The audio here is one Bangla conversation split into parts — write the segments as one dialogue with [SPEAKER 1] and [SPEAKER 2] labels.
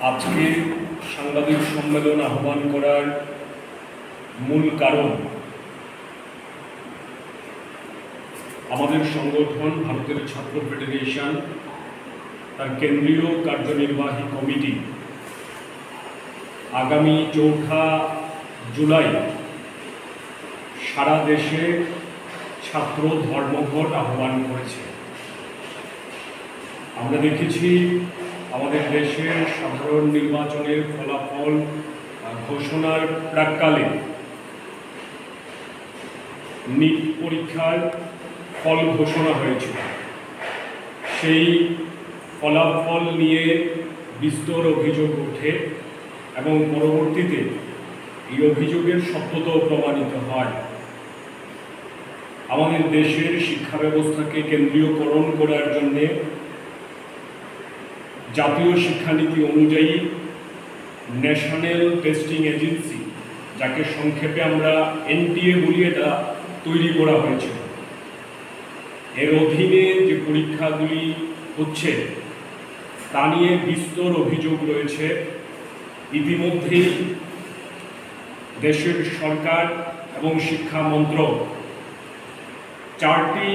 [SPEAKER 1] আজকে সাংবাদিক সম্মেলন আহ্বান করার মূল কারণ আমাদের সংগঠন ভারতের ছাত্র ফেডারেশন তার কেন্দ্রীয় কার্যনির্বাহী কমিটি আগামী ৪ঠা জুলাই সারা দেশে ছাত্র ধর্মঘট আহ্বান করেছে। আমরা দেখেছি আমাদের দেশের সাধারণ নির্বাচনের ফলাফল ঘোষণার প্রাক্কালে নিট পরীক্ষার ফল ঘোষণা হয়েছিল। সেই ফলাফল নিয়ে বিস্তর অভিযোগ ওঠে এবং পরবর্তীতে এই অভিযোগের সত্যতাও প্রমাণিত হয়। আমাদের দেশের শিক্ষা ব্যবস্থাকে কেন্দ্রীয়করণ করার জন্যে জাতীয় শিক্ষানীতি অনুযায়ী ন্যাশনাল টেস্টিং এজেন্সি, যাকে সংক্ষেপে আমরা এনটিএ বলি, এটা তৈরি করা হয়েছিল। এর অধীনে যে পরীক্ষাগুলি হচ্ছে তা নিয়ে বিস্তর অভিযোগ রয়েছে। ইতিমধ্যেই দেশের সরকার এবং শিক্ষা মন্ত্রক 4টি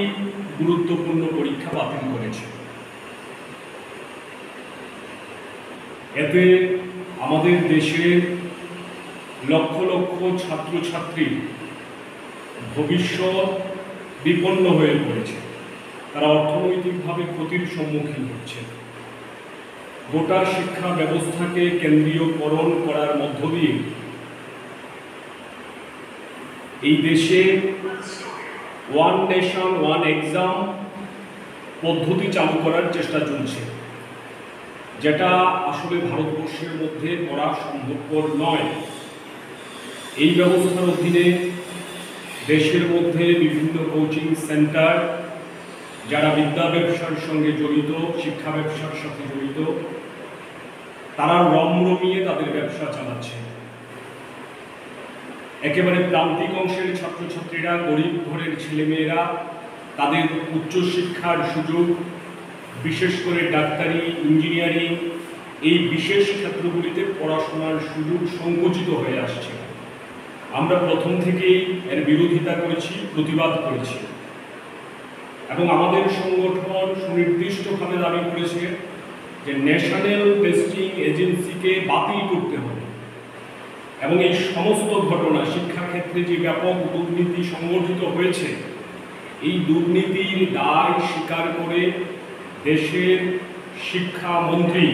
[SPEAKER 1] গুরুত্বপূর্ণ পরীক্ষা বাতিল করেছে। এতে আমাদের দেশের লক্ষ লক্ষ ছাত্রছাত্রী ভবিষ্যৎ বিপন্ন হয়ে পড়েছে। তারা অর্থনৈতিকভাবে ক্ষতির সম্মুখীন হচ্ছে। গোটা শিক্ষা ব্যবস্থাকে কেন্দ্রীয়করণ করার মধ্য দিয়ে এই দেশে ওয়ান নেশন ওয়ান এক্সাম পদ্ধতি চালু করার চেষ্টা চলছে, যেটা আসলে ভারতবর্ষের মধ্যে করা সম্ভবপর নয়। এই ব্যবস্থার অধীনে দেশের মধ্যে বিভিন্ন কোচিং সেন্টার, যারা বিদ্যা ব্যবসার সঙ্গে জড়িত, শিক্ষা ব্যবসার সাথে জড়িত, তারা রমরমিয়ে তাদের ব্যবসা চালাচ্ছে। একেবারে প্রান্তিক অংশের ছাত্রছাত্রীরা, গরিব ঘরের ছেলেমেয়েরা তাদের উচ্চশিক্ষার সুযোগ, বিশেষ করে ডাক্তারি, ইঞ্জিনিয়ারিং, এই বিশেষ ক্ষেত্রগুলিতে পড়াশোনার সুযোগ সংকুচিত হয়ে আসছে। আমরা প্রথম থেকেই এর বিরোধিতা করেছি, প্রতিবাদ করেছি এবং আমাদের সংগঠন সুনির্দিষ্টভাবে দাবি করেছে যে ন্যাশনাল টেস্টিং এজেন্সিকে বাতিল করতে হবে এবং এই সমস্ত ঘটনা, শিক্ষাক্ষেত্রে যে ব্যাপক দুর্নীতি সংগঠিত হয়েছে, এই দুর্নীতির দায় স্বীকার করে দেশের শিক্ষামন্ত্রী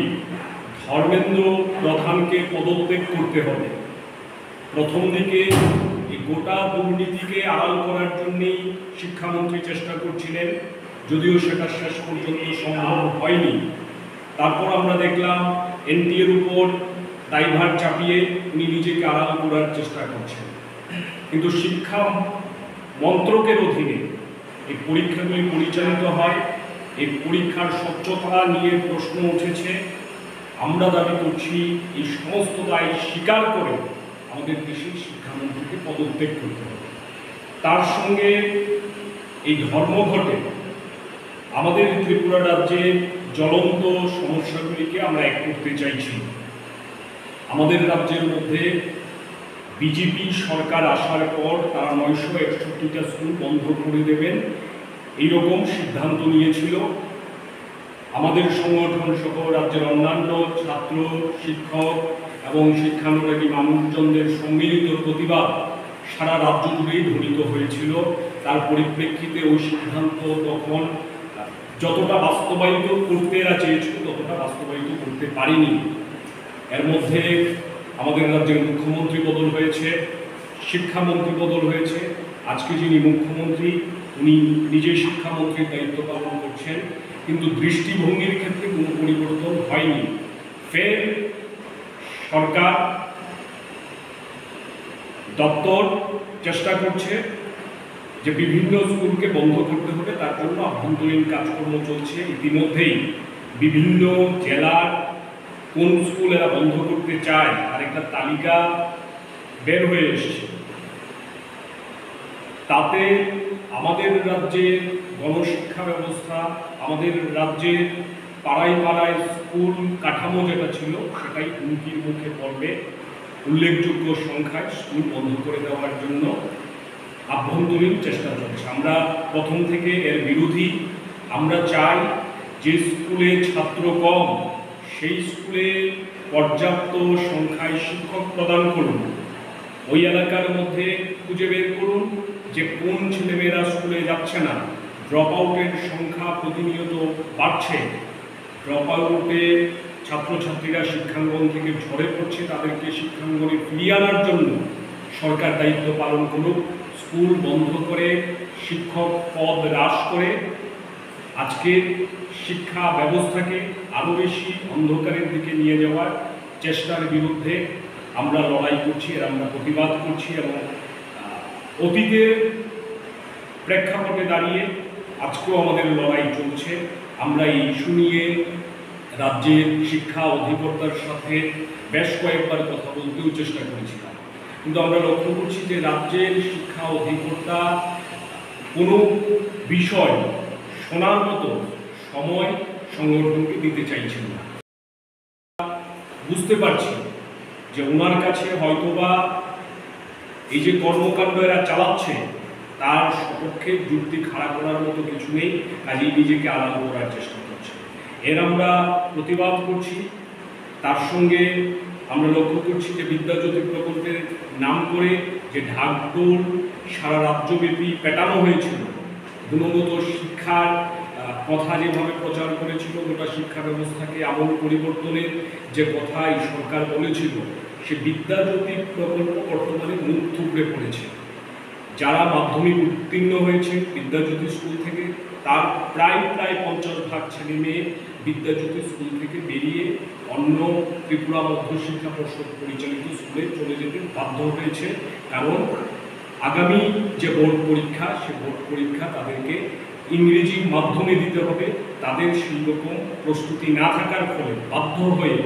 [SPEAKER 1] ধর্মেন্দ্র প্রধানকে পদত্যাগ করতে হবে। প্রথম দিকে এই গোটা দুর্নীতিকে আড়াল করার জন্যেই শিক্ষামন্ত্রী চেষ্টা করছিলেন, যদিও সেটা শেষ পর্যন্ত সম্ভব হয়নি। তারপর আমরা দেখলাম এনটিএর উপর দায়ভার চাপিয়ে উনি নিজেকে আড়াল করার চেষ্টা করছেন। কিন্তু শিক্ষা মন্ত্রকের অধীনে এই পরীক্ষাগুলি পরিচালিত হয়। এই পরীক্ষার স্বচ্ছতা নিয়ে প্রশ্ন উঠেছে। আমরা দাবি করছি এই সমস্ত দায় স্বীকার করে আমাদের দেশের শিক্ষামন্ত্রীকে পদত্যাগ করতে হবে। তার সঙ্গে এই ধর্মঘটে আমাদের ত্রিপুরা রাজ্যের জ্বলন্ত সমস্যাগুলিকে আমরা এক করতে চাইছি। আমাদের রাজ্যের মধ্যে বিজেপি সরকার আসার পর তারা 961টা স্কুল বন্ধ করে দেবেন, এইরকম সিদ্ধান্ত নিয়েছিল। আমাদের সংগঠন সহ রাজ্যের অন্যান্য ছাত্র, শিক্ষক এবং শিক্ষানুরাগী মানুষজনদের সম্মিলিত প্রতিবাদ সারা রাজ্য জুড়েই ধ্বনিত হয়েছিল। তার পরিপ্রেক্ষিতে ওই সিদ্ধান্ত তখন যতটা বাস্তবায়িত করতে চেয়েছিল ততটা বাস্তবায়িত করতে পারিনি। এর মধ্যে আমাদের রাজ্যের মুখ্যমন্ত্রী বদল হয়েছে, শিক্ষামন্ত্রী বদল হয়েছে। আজকে যিনি মুখ্যমন্ত্রী, উনি নিজে শিক্ষামন্ত্রীর দায়িত্ব পালন করছেন, কিন্তু দৃষ্টিভঙ্গির ক্ষেত্রে কোনো পরিবর্তন হয়নি। ফের সরকার দপ্তর চেষ্টা করছে যে বিভিন্ন স্কুলকে বন্ধ করতে হবে, তার জন্য আভ্যন্তরীণ কাজকর্ম চলছে। ইতিমধ্যেই বিভিন্ন জেলার কোন স্কুল এরা বন্ধ করতে চায় আর একটা তালিকা বের হয়ে এসছে। তাতে আমাদের রাজ্যের গণশিক্ষা ব্যবস্থা, আমাদের রাজ্যের পাড়ায় পাড়ায় স্কুল কাঠামো যেটা ছিল সেটাই হুমকির মুখে পড়বে। উল্লেখযোগ্য সংখ্যায় স্কুল বন্ধ করে দেওয়ার জন্য আভ্যন্তরীণ চেষ্টা চলছে। আমরা প্রথম থেকে এর বিরোধী। আমরা চাই যে স্কুলে ছাত্র কম সেই স্কুলে পর্যাপ্ত সংখ্যায় শিক্ষক প্রদান করুন। ওই এলাকার মধ্যে খুঁজে বের করুন যে কোন ছেলেমেয়েরা স্কুলে যাচ্ছে না। ড্রপ আউটের সংখ্যা প্রতিনিয়ত বাড়ছে। ড্রপ আউটে ছাত্রছাত্রীরা শিক্ষাঙ্গন থেকে ঝরে পড়ছে। তাদেরকে শিক্ষাঙ্গনে ফিরিয়ে আনার জন্য সরকার দায়িত্ব পালন করুক। স্কুল বন্ধ করে শিক্ষক পদ হ্রাস করে আজকের শিক্ষা ব্যবস্থাকে আরও বেশি অন্ধকারের দিকে নিয়ে যাওয়ার চেষ্টার বিরুদ্ধে আমরা লড়াই করছি, আর আমরা প্রতিবাদ করছি। এবং অতীতের প্রেক্ষাপটে দাঁড়িয়ে আজকেও আমাদের লড়াই চলছে। আমরা এই ইস্যু নিয়ে রাজ্যের শিক্ষা অধিকর্তার সাথে বেশ কয়েকবার কথা বলতেও চেষ্টা করেছিলাম, কিন্তু আমরা লক্ষ্য করছি যে রাজ্যের শিক্ষা অধিকর্তা কোনো বিষয় শোনার মতো সময় সংগঠনকে দিতে চাইছেন না। বুঝতে পারছি যে ওনার কাছে হয়তোবা এই যে কর্মকাণ্ড এরা চালাচ্ছে তার সপক্ষে যুক্তি খাড়া করার মতো কিছু নেই, কাজেই নিজেকে আলাদা করার চেষ্টা করছে। এর আমরা প্রতিবাদ করছি। তার সঙ্গে আমরা লক্ষ্য করছি যে বিদ্যাজ্যোতি প্রকল্পের নাম করে যে ঢাকঢোল সারা রাজ্যব্যাপী পেটানো হয়েছিল, গুণগত শিক্ষার কথা যেভাবে প্রচার করেছিল, গোটা শিক্ষা ব্যবস্থাকে আমূল পরিবর্তনের যে কথা এই সরকার বলেছিল, সে বিদ্যাজ্যোতি প্রকল্প বর্তমানে মুখ থুবড়ে পড়েছে। যারা মাধ্যমিক উত্তীর্ণ হয়েছে বিদ্যাজ্যোতি স্কুল থেকে তার প্রায় 50% ছেলে মেয়ে বিদ্যাজ্যোতি স্কুল থেকে বেরিয়ে অন্য ত্রিপুরা মধ্যশিক্ষা পর্ষদ পরিচালিত স্কুলে চলে যেতে বাধ্য হয়েছে। কারণ আগামী যে বোর্ড পরীক্ষা, সে বোর্ড পরীক্ষা তাদেরকে ইংরেজি মাধ্যমে দিতে হবে। তাদের সেই রকম প্রস্তুতি না থাকার ফলে বাধ্য হয়ে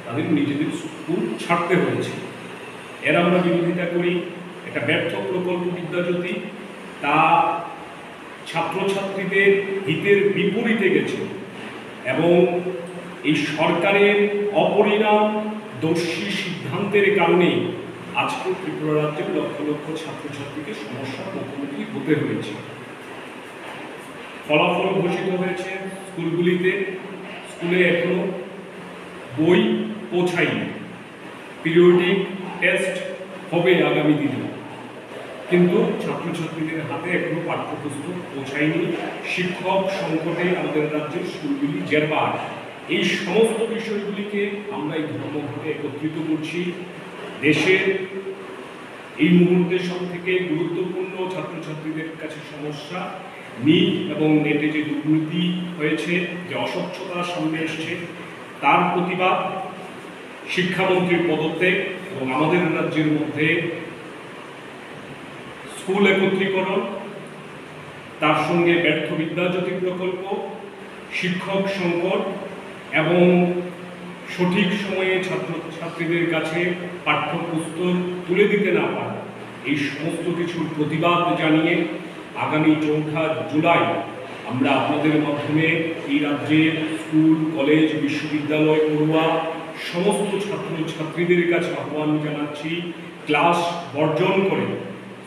[SPEAKER 1] তাদের নিজেদের স্কুল ছাড়তে হয়েছে। এর আমরা বিরোধিতা করি। একটা ব্যর্থ প্রকল্প বিদ্যাজ্যোতি, তা ছাত্রছাত্রীদের হিতের বিপরীতে গেছে এবং এই সরকারের অপরিণামদর্শী সিদ্ধান্তের কারণে আজকে ত্রিপুরা রাজ্যের লক্ষ লক্ষ ছাত্রছাত্রীকে সমস্যার মুখোমুখি হতে হয়েছে। ফলাফল ঘোষিত হয়েছে স্কুলগুলিতে, স্কুলে এখনো বই পৌঁছায়নি। পিরিয়ডিক টেস্ট হবে আগামী দিনে, কিন্তু ছাত্রছাত্রীদের হাতে এখনো পাঠ্যপুস্তক পৌঁছায়নি। শিক্ষক সংকটে আমাদের রাজ্যের স্কুলগুলি জেরবার। এই সমস্ত বিষয়গুলিকে আমরা এই ধর্মঘটে একত্রিত করছি। দেশের এই মুহূর্তে সব থেকে গুরুত্বপূর্ণ ছাত্রছাত্রীদের কাছে সমস্যা নিট এবং নেটে যে দুর্নীতি হয়েছে, যে অস্বচ্ছতার সামনে এসছে, তার প্রতিবাদ, শিক্ষামন্ত্রীর পদত্যাগ এবং আমাদের রাজ্যের মধ্যে স্কুল একত্রীকরণ, তার সঙ্গে ব্যর্থ বিদ্যাজ্যোতি প্রকল্প, শিক্ষক সংকট এবং সঠিক সময়ে ছাত্রছাত্রীদের কাছে পাঠ্যপুস্তক তুলে দিতে না পারা, এই সমস্ত কিছুর প্রতিবাদ জানিয়ে আগামী 4 জুলাই আমরা আপনাদের মাধ্যমে এই রাজ্যের স্কুল, কলেজ, বিশ্ববিদ্যালয় পড়ুয়া সমস্ত ছাত্রছাত্রীদের কাছে আহ্বান জানাচ্ছি, ক্লাস বর্জন করে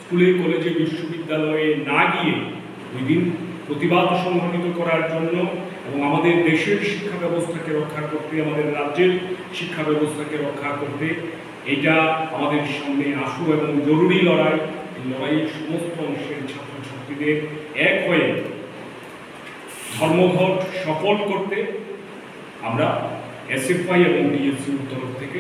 [SPEAKER 1] স্কুলে, কলেজে, বিশ্ববিদ্যালয়ে না গিয়ে ওই দিন প্রতিবাদ সংগঠিত করার জন্য এবং আমাদের দেশের শিক্ষা ব্যবস্থাকে রক্ষা করতে, আমাদের রাজ্যের শিক্ষা ব্যবস্থাকে রক্ষা করতে এটা আমাদের সামনে আশু এবং জরুরি লড়াই। এই লড়াইয়ের সমস্ত অংশের ছাত্রছাত্রীদের এক হয়ে ধর্মঘট সফল করতে আমরা এসএফআই এবং ডিএসসির তরফ থেকে